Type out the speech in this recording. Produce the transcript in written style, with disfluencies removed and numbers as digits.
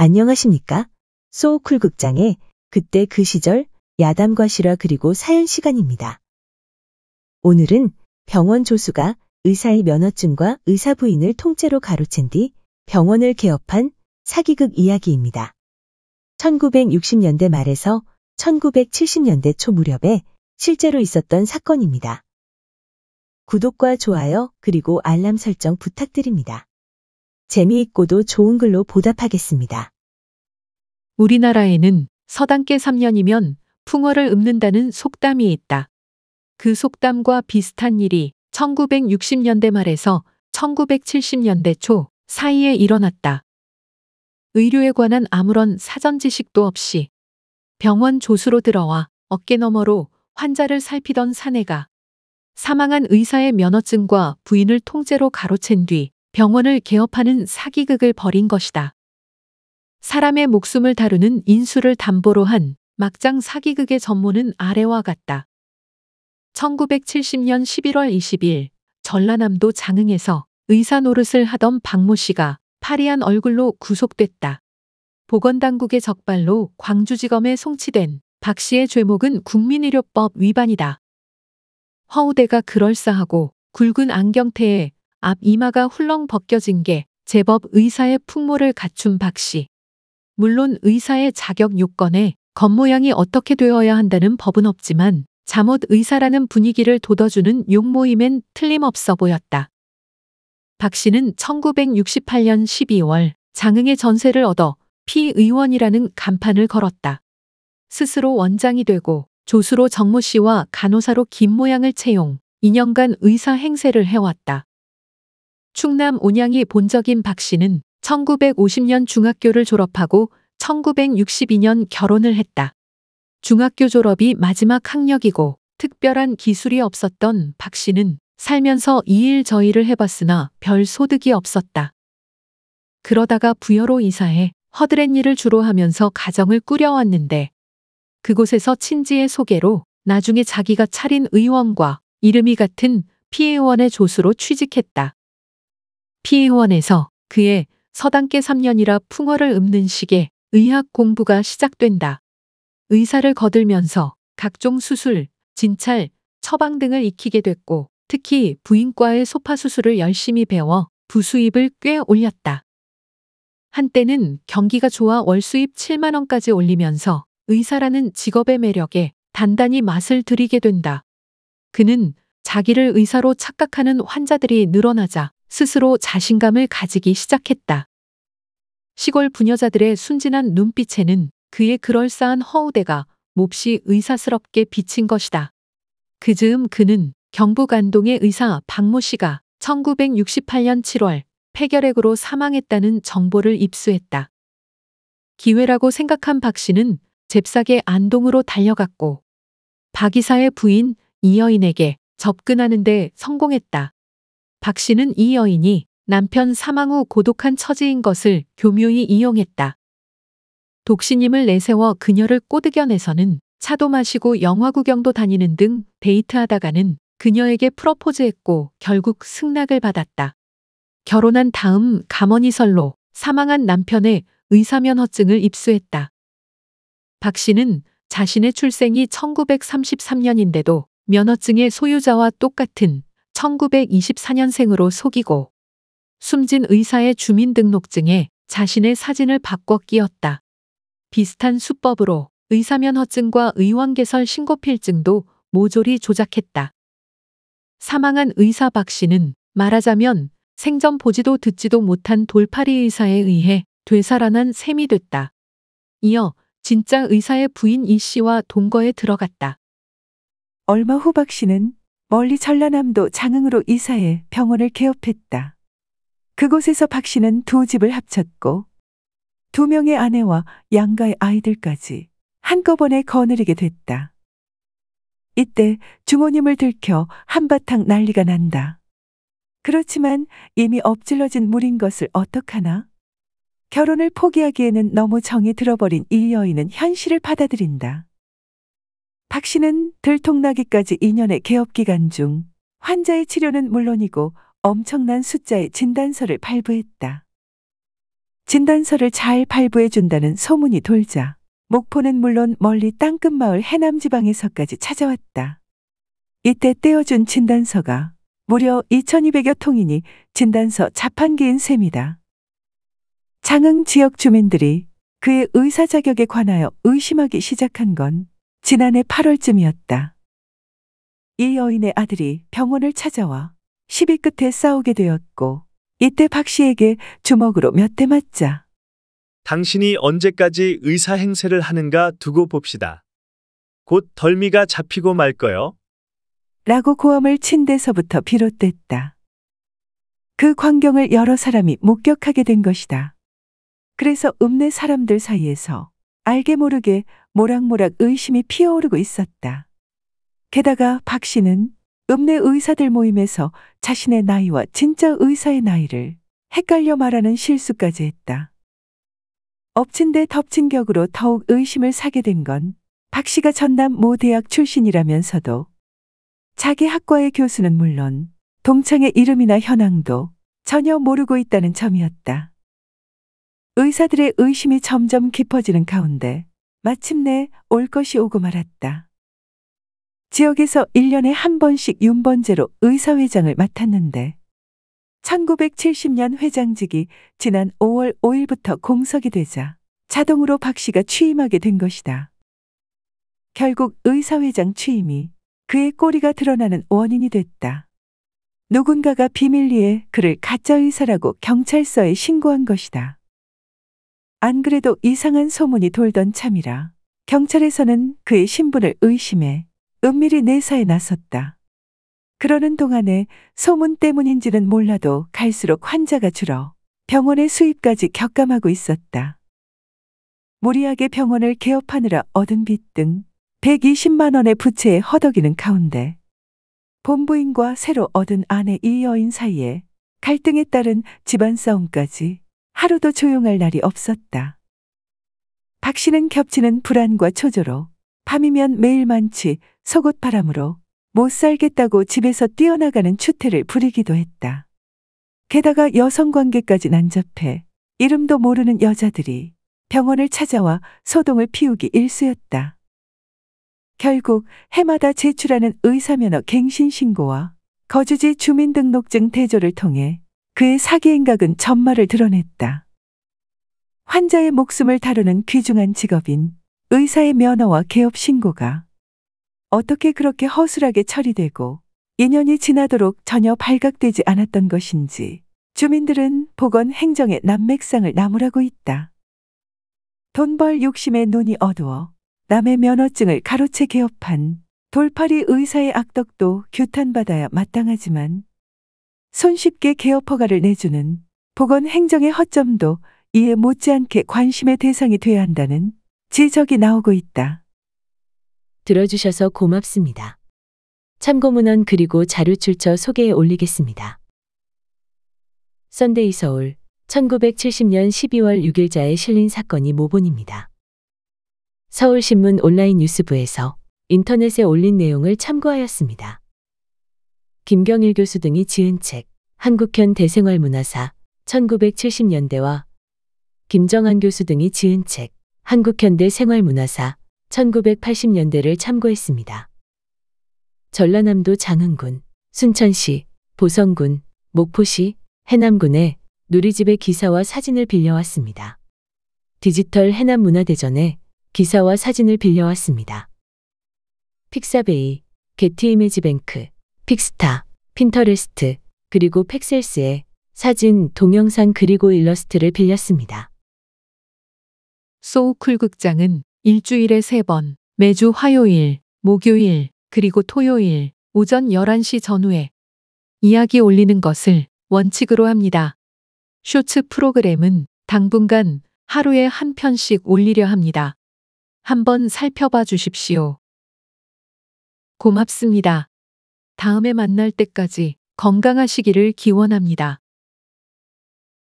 안녕하십니까? 소쿨 극장의 그때 그 시절 야담과 실화 그리고 사연 시간입니다. 오늘은 병원 조수가 의사의 면허증과 의사 부인을 통째로 가로챈 뒤 병원을 개업한 사기극 이야기입니다. 1960년대 말에서 1970년대 초 무렵에 실제로 있었던 사건입니다. 구독과 좋아요 그리고 알람 설정 부탁드립니다. 재미있고도 좋은 글로 보답하겠습니다. 우리나라에는 서당께 3년이면 풍어를 읊는다는 속담이 있다. 그 속담과 비슷한 일이 1960년대 말에서 1970년대 초 사이에 일어났다. 의료에 관한 아무런 사전 지식도 없이 병원 조수로 들어와 어깨너머로 환자를 살피던 사내가 사망한 의사의 면허증과 부인을 통째로 가로챈 뒤 병원을 개업하는 사기극을 벌인 것이다. 사람의 목숨을 다루는 인수를 담보로 한 막장 사기극의 전모는 아래와 같다. 1970년 11월 20일 전라남도 장흥에서 의사 노릇을 하던 박모 씨가 파리한 얼굴로 구속됐다. 보건당국의 적발로 광주지검에 송치된 박 씨의 죄목은 국민의료법 위반이다. 허우대가 그럴싸하고 굵은 안경테에 앞 이마가 훌렁 벗겨진 게 제법 의사의 풍모를 갖춘 박 씨. 물론 의사의 자격 요건에 겉모양이 어떻게 되어야 한다는 법은 없지만 잠옷 의사라는 분위기를 돋워주는 용모임엔 틀림없어 보였다. 박 씨는 1968년 12월 장흥의 전세를 얻어 피의원이라는 간판을 걸었다. 스스로 원장이 되고 조수로 정모 씨와 간호사로 김모양을 채용 2년간 의사 행세를 해왔다. 충남 온양이 본적인 박 씨는 1950년 중학교를 졸업하고 1962년 결혼을 했다. 중학교 졸업이 마지막 학력이고 특별한 기술이 없었던 박 씨는 살면서 이 일 저 일을 해봤으나 별 소득이 없었다. 그러다가 부여로 이사해 허드렛 일을 주로 하면서 가정을 꾸려왔는데 그곳에서 친지의 소개로 나중에 자기가 차린 의원과 이름이 같은 피의원의 조수로 취직했다. 피의원에서 그의 서당께 3년이라 풍어를 읊는 식의 의학 공부가 시작된다. 의사를 거들면서 각종 수술, 진찰, 처방 등을 익히게 됐고 특히 부인과의 소파수술을 열심히 배워 부수입을 꽤 올렸다. 한때는 경기가 좋아 월수입 7만 원까지 올리면서 의사라는 직업의 매력에 단단히 맛을 들이게 된다. 그는 자기를 의사로 착각하는 환자들이 늘어나자 스스로 자신감을 가지기 시작했다. 시골 부녀자들의 순진한 눈빛에는 그의 그럴싸한 허우대가 몹시 의사스럽게 비친 것이다. 그즈음 그는 경북 안동의 의사 박모 씨가 1968년 7월 폐결핵으로 사망했다는 정보를 입수했다. 기회라고 생각한 박 씨는 잽싸게 안동으로 달려갔고 박 이사의 부인 이 여인에게 접근하는 데 성공했다. 박 씨는 이 여인이 남편 사망 후 고독한 처지인 것을 교묘히 이용했다. 독신임을 내세워 그녀를 꼬드겨내서는 차도 마시고 영화 구경도 다니는 등 데이트하다가는 그녀에게 프러포즈했고 결국 승낙을 받았다. 결혼한 다음 가머니설로 사망한 남편의 의사면허증을 입수했다. 박 씨는 자신의 출생이 1933년인데도 면허증의 소유자와 똑같은 1924년생으로 속이고 숨진 의사의 주민등록증에 자신의 사진을 바꿔 끼웠다. 비슷한 수법으로 의사면허증과 의원개설 신고필증도 모조리 조작했다. 사망한 의사 박 씨는 말하자면 생전 보지도 듣지도 못한 돌팔이 의사에 의해 되살아난 셈이 됐다. 이어 진짜 의사의 부인 이 씨와 동거에 들어갔다. 얼마 후 박 씨는 멀리 전라남도 장흥으로 이사해 병원을 개업했다. 그곳에서 박 씨는 두 집을 합쳤고 2명의 아내와 양가의 아이들까지 한꺼번에 거느리게 됐다. 이때 중호님을 들켜 한바탕 난리가 난다. 그렇지만 이미 엎질러진 물인 것을 어떡하나? 결혼을 포기하기에는 너무 정이 들어버린 이 여인은 현실을 받아들인다. 박 씨는 들통나기까지 2년의 개업 기간 중 환자의 치료는 물론이고 엄청난 숫자의 진단서를 발부했다. 진단서를 잘 발부해 준다는 소문이 돌자 목포는 물론 멀리 땅끝마을 해남지방에서까지 찾아왔다. 이때 떼어준 진단서가 무려 2200여 통이니 진단서 자판기인 셈이다. 장흥 지역 주민들이 그의 의사 자격에 관하여 의심하기 시작한 건 지난해 8월쯤이었다. 이 여인의 아들이 병원을 찾아와 시비 끝에 싸우게 되었고 이때 박 씨에게 주먹으로 몇 대 맞자 당신이 언제까지 의사 행세를 하는가 두고 봅시다. 곧 덜미가 잡히고 말 거요. 라고 고함을 친 데서부터 비롯됐다. 그 광경을 여러 사람이 목격하게 된 것이다. 그래서 읍내 사람들 사이에서 알게 모르게 모락모락 의심이 피어오르고 있었다. 게다가 박 씨는 읍내 의사들 모임에서 자신의 나이와 진짜 의사의 나이를 헷갈려 말하는 실수까지 했다. 엎친 데 덮친 격으로 더욱 의심을 사게 된 건 박 씨가 전남 모 대학 출신이라면서도 자기 학과의 교수는 물론 동창의 이름이나 현황도 전혀 모르고 있다는 점이었다. 의사들의 의심이 점점 깊어지는 가운데 마침내 올 것이 오고 말았다. 지역에서 1년에 한 번씩 윤번제로 의사회장을 맡았는데 1970년 회장직이 지난 5월 5일부터 공석이 되자 자동으로 박 씨가 취임하게 된 것이다. 결국 의사회장 취임이 그의 꼬리가 드러나는 원인이 됐다. 누군가가 비밀리에 그를 가짜 의사라고 경찰서에 신고한 것이다. 안 그래도 이상한 소문이 돌던 참이라 경찰에서는 그의 신분을 의심해 은밀히 내사에 나섰다. 그러는 동안에 소문 때문인지는 몰라도 갈수록 환자가 줄어 병원의 수입까지 격감하고 있었다. 무리하게 병원을 개업하느라 얻은 빚 등 120만 원의 부채에 허덕이는 가운데 본부인과 새로 얻은 아내 이 여인 사이에 갈등에 따른 집안 싸움까지 하루도 조용할 날이 없었다. 박 씨는 겹치는 불안과 초조로 밤이면 매일만치 속옷바람으로 못 살겠다고 집에서 뛰어나가는 추태를 부리기도 했다. 게다가 여성관계까지 난잡해 이름도 모르는 여자들이 병원을 찾아와 소동을 피우기 일쑤였다. 결국 해마다 제출하는 의사면허 갱신신고와 거주지 주민등록증 대조를 통해 그의 사기 행각은 전말을 드러냈다. 환자의 목숨을 다루는 귀중한 직업인 의사의 면허와 개업 신고가 어떻게 그렇게 허술하게 처리되고 2년이 지나도록 전혀 발각되지 않았던 것인지 주민들은 보건 행정의 난맥상을 나무라고 있다. 돈벌 욕심에 눈이 어두워 남의 면허증을 가로채 개업한 돌팔이 의사의 악덕도 규탄받아야 마땅하지만 손쉽게 개업 허가를 내주는 보건 행정의 허점도 이에 못지않게 관심의 대상이 돼야 한다는 지적이 나오고 있다. 들어주셔서 고맙습니다. 참고문헌 그리고 자료 출처 소개해 올리겠습니다. 썬데이 서울 1970년 12월 6일자에 실린 사건이 모본입니다. 서울신문 온라인 뉴스부에서 인터넷에 올린 내용을 참고하였습니다. 김경일 교수 등이 지은 책 한국현 대생활문화사 1970년대와 김정한 교수 등이 지은 책 한국현대 생활문화사 1980년대를 참고했습니다. 전라남도 장흥군, 순천시, 보성군, 목포시, 해남군의 누리집의 기사와 사진을 빌려왔습니다. 디지털 해남문화대전에 기사와 사진을 빌려왔습니다. 픽사베이, 게티이미지뱅크, 픽스타, 핀터레스트, 그리고 팩셀스에 사진, 동영상 그리고 일러스트를 빌렸습니다. 소우쿨 극장은 일주일에 3번, 매주 화요일, 목요일, 그리고 토요일 오전 11시 전후에 이야기 올리는 것을 원칙으로 합니다. 쇼츠 프로그램은 당분간 하루에 한 편씩 올리려 합니다. 한번 살펴봐 주십시오. 고맙습니다. 다음에 만날 때까지 건강하시기를 기원합니다.